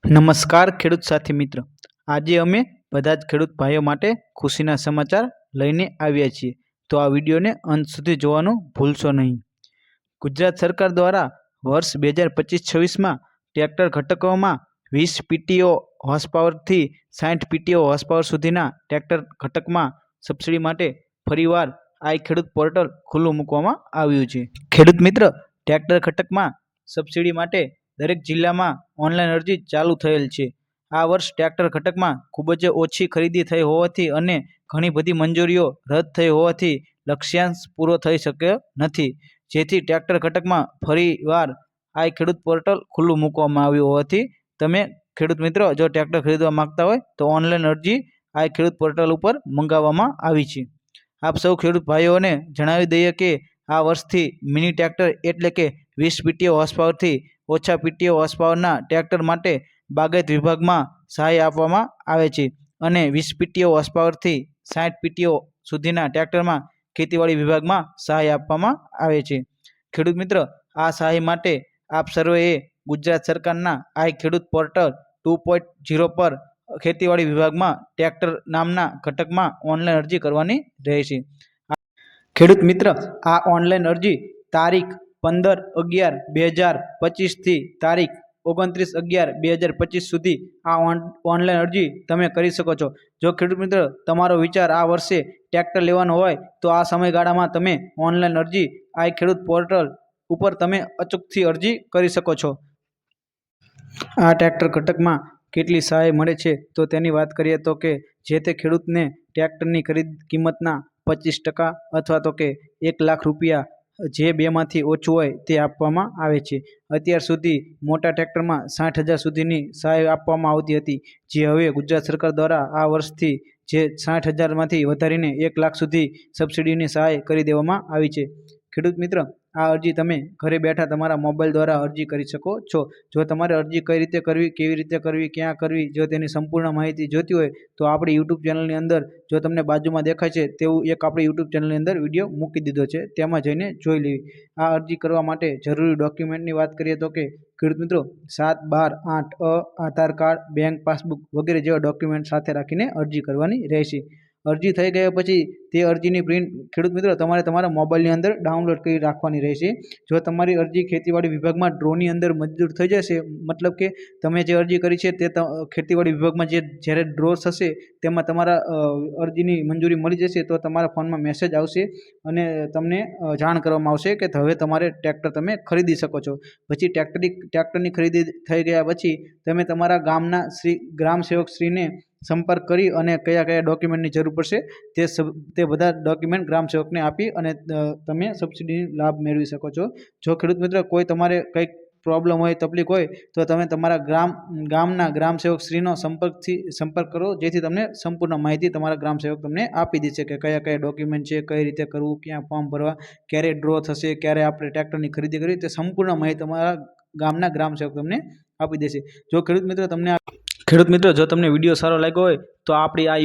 નમસ્કાર ખેડૂત સાથી મિત્ર, આજે અમે બધા જ ખેડૂત ભાઈઓ માટે ખુશીના સમાચાર લઈને આવ્યા છીએ, તો આ વિડીયોને અંત સુધી જોવાનું ભૂલશો નહીં। ગુજરાત સરકાર દ્વારા વર્ષ 2025-26માં ટ્રેક્ટર ઘટકોમાં 20 પીટીઓ હોર્સ પાવરથી 60 પીટીઓ હોર્સ પાવર સુધીના ટ્રેક્ટર ઘટકમાં સબસિડી માટે ફરીવાર આઈ ખેડૂત પોર્ટલ ખુલ્લું મૂકવામાં આવ્યું છે। ખેડૂત મિત્ર, ટ્રેક્ટર ઘટકમાં સબસિડી માટે દરેક જિલ્લામાં ઓનલાઈન અરજી ચાલુ થયેલ છે। આ વર્ષ ટ્રેક્ટર ઘટકમાં ખૂબ જ ઓછી ખરીદી થઈ હોવાથી અને ઘણી બધી મંજૂરીઓ રદ થઈ હોવાથી લક્ષ્યાંશ પૂરો થઈ શક્યો નથી, જેથી ટ્રેક્ટર ઘટકમાં ફરીવાર આ ખેડૂત પોર્ટલ ખુલ્લું મૂકવામાં આવ્યું હોવાથી તમે ખેડૂત મિત્રો જો ટ્રેક્ટર ખરીદવા માંગતા હોય તો ઓનલાઈન અરજી આ ખેડૂત પોર્ટલ ઉપર મંગાવવામાં આવી છે। આપ સૌ ખેડૂત ભાઈઓને જણાવી દઈએ કે આ વર્ષથી મિની ટ્રેક્ટર એટલે કે 20 પીટીઓ હોર્સ પાવરથી ઓછા પીટીઓ હોર્સ પાવરના ટ્રેક્ટર માટે બાગાયત વિભાગમાં સહાય આપવામાં આવે છે અને 20 પીટીઓ હોર્સ પાવરથી 60 પીટીઓ સુધીના ટ્રેક્ટરમાં ખેતીવાડી વિભાગમાં સહાય આપવામાં આવે છે। ખેડૂત મિત્ર, આ સહાય માટે આપ સર્વેએ ગુજરાત સરકારના આ ખેડૂત પોર્ટલ 2.0 પર ખેતીવાડી વિભાગમાં ટ્રેક્ટર નામના ઘટકમાં ઓનલાઈન અરજી કરવાની રહેશે। ખેડૂત મિત્ર, આ ઓનલાઈન અરજી તારીખ 15/11/2025 થી તારીખ 29/11/2025 સુધી આ ઓનલાઈન અરજી તમે કરી શકો છો। જો ખેડૂત મિત્ર તમારો વિચાર આ વર્ષે ટ્રેક્ટર લેવાનો હોય તો આ સમયગાળામાં તમે ઓનલાઈન અરજી આ ખેડૂત પોર્ટલ ઉપર તમે અચૂકથી અરજી કરી શકો છો। આ ટ્રેક્ટર ઘટકમાં કેટલી સહાય મળે છે તો તેની વાત કરીએ તો કે જે તે ખેડૂતને ટ્રેક્ટરની ખરીદ કિંમતના 25% અથવા તો કે 1 લાખ રૂપિયા જે બેમાંથી ઓછું હોય તે આપવામાં આવે છે। અત્યાર સુધી મોટા ટ્રેક્ટરમાં 60,000 સુધીની સહાય આપવામાં આવતી હતી, જે હવે ગુજરાત સરકાર દ્વારા આ વર્ષથી જે 60,000માંથી વધારીને 1 લાખ સુધી સબસિડીની સહાય કરી દેવામાં આવી છે। ખેડૂત મિત્ર, આ અરજી તમે ઘરે બેઠા તમારા મોબાઈલ દ્વારા અરજી કરી શકો છો। જો તમારે અરજી કઈ રીતે કરવી, કેવી રીતે કરવી, ક્યાં કરવી, જો તેની સંપૂર્ણ માહિતી જોતી હોય તો આપણી યુટ્યુબ ચેનલની અંદર જો તમને બાજુમાં દેખાય છે તેવું એક આપણી યુટ્યુબ ચેનલની અંદર વિડીયો મૂકી દીધો છે, તેમાં જઈને જોઈ લેવી। આ અરજી કરવા માટે જરૂરી ડોક્યુમેન્ટની વાત કરીએ તો કે ખેડૂત મિત્રો 7, 12, 8 આધાર કાર્ડ, બેંક પાસબુક વગેરે જેવા ડોક્યુમેન્ટ સાથે રાખીને અરજી કરવાની રહેશે। અરજી થઈ ગયા પછી તે અરજીની પ્રિન્ટ ખેડૂત મિત્રો તમારે તમારા મોબાઈલની અંદર ડાઉનલોડ કરી રાખવાની રહેશે। જો તમારી અરજી ખેતીવાડી વિભાગમાં ડ્રોની અંદર મંજૂર થઈ જશે, મતલબ કે તમે જે અરજી કરી છે તે ખેતીવાડી વિભાગમાં જ્યારે ડ્રો થશે તેમાં તમારા અરજીની મંજૂરી મળી જશે તો તમારા ફોનમાં મેસેજ આવશે અને તમને જાણ કરવામાં આવશે કે હવે તમારે ટ્રેક્ટર તમે ખરીદી શકો છો। પછી ટ્રેક્ટરની ખરીદી થઈ ગયા પછી તમે તમારા ગામના ગ્રામ સેવક શ્રીને સંપર્ક કરી અને કયા કયા ડોક્યુમેન્ટની જરૂર પડશે તે બધા ડોક્યુમેન્ટ ગ્રામ સેવકને આપી અને તમે સબસિડીનો લાભ મેળવી શકો છો। જો ખેડૂત મિત્ર કોઈ તમારે કંઈક પ્રોબ્લેમ હોય, તકલીફ હોય તો તમે તમારા ગામના ગ્રામ સેવક શ્રીનો સંપર્ક કરો, જેથી તમને સંપૂર્ણ માહિતી તમારા ગ્રામ સેવક તમને આપી દેશે કે કયા કયા ડોક્યુમેન્ટ છે, કઈ રીતે કરવું, ક્યાં ફોર્મ ભરવા, ક્યારે ડ્રો થશે, ક્યારે આપણે ટ્રેક્ટરની ખરીદી કરવી, તે સંપૂર્ણ માહિતી તમારા ગામના ગ્રામ સેવક તમને આપી દેશે। જો ખેડૂત મિત્રો જો તમને વિડીયો સારો લાગ્યો હોય તો આપણી આ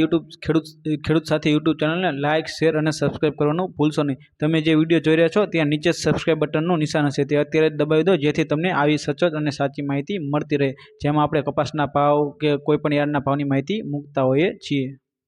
ખેડૂત સાથી યુટ્યુબ ચેનલને લાઇક, શેર અને સબસ્ક્રાઈબ કરવાનું ભૂલશો નહીં। તમે જે વિડીયો જોઈ રહ્યા છો ત્યાં નીચે સબસ્ક્રાઈબ બટનનું નિશાન હશે, તે અત્યારે જ દબાવી દો, જેથી તમને આવી સચોટ અને સાચી માહિતી મળતી રહે, જેમાં આપણે કપાસના ભાવ કે કોઈ પણ યાર્ડના ભાવની માહિતી મૂકતા હોઈએ છીએ।